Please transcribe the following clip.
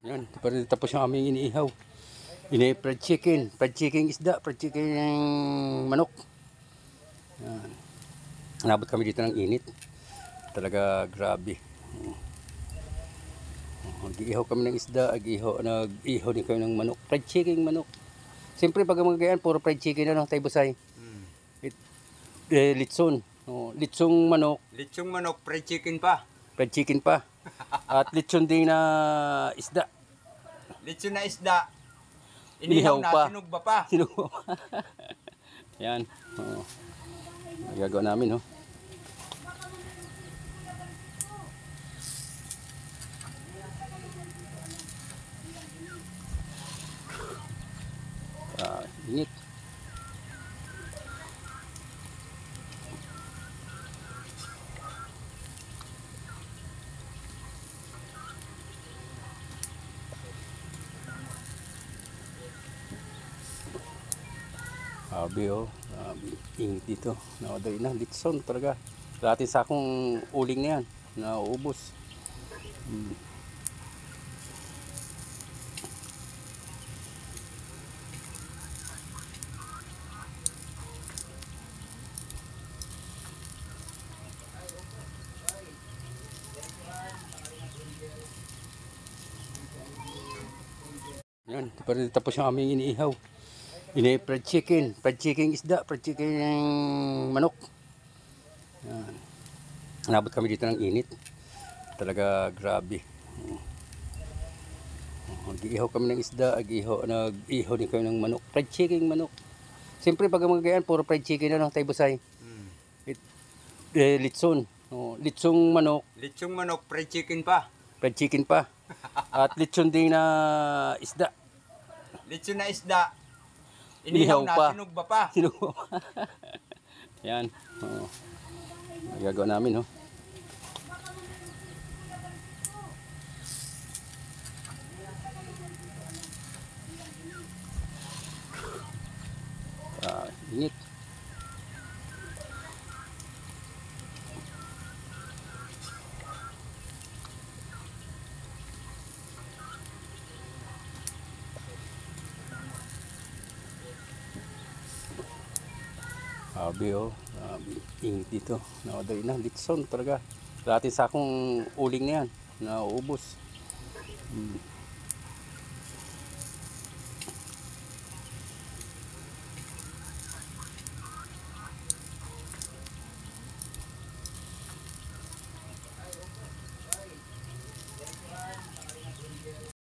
Yan, tapos yung aming iniihaw. Fried chicken isda, fried chicken manok. Yan. Nabot kami dito ng init. Talaga grabe. Nag-ihaw kami ng isda, nag-ihaw din kami ng manok. Fried chicken manok. Siyempre pag magayan, puro fried chicken na, no, tayo busay. Litson. Litsong manok. Litsong manok, fried chicken pa. Fried chicken pa. At litson din na isda. Litson na isda. Inihaw Inihaw na, pa. sinugba pa. Sinubo. Yan. Gagawa namin, no. Init. Sabi init dito. Nawaday na, litson talaga. Dati sa akong uling na yan, nauubos. Yan, tapos yung aming iniihaw. Fried chicken isda, fried chicken manok. Yan. Nabot kami dito ng init. Talaga grabe. Nag-ihaw kami ng isda, nag-ihaw din kami ng manok. Fried chicken manok. Siyempre pag magayan, puro fried chicken na, no, tayo busay. Litson. Litsong manok. Litsong manok, fried chicken pa. Fried chicken pa. At litson din na isda. Litson na isda. Inihaw Inihaw na, pa. sinugba pa. Sinubo. Yan. Gagawa namin, no. Init. Sabi init dito. Nawaday na, litson talaga. Dati sa akong uling na yan, nauubos.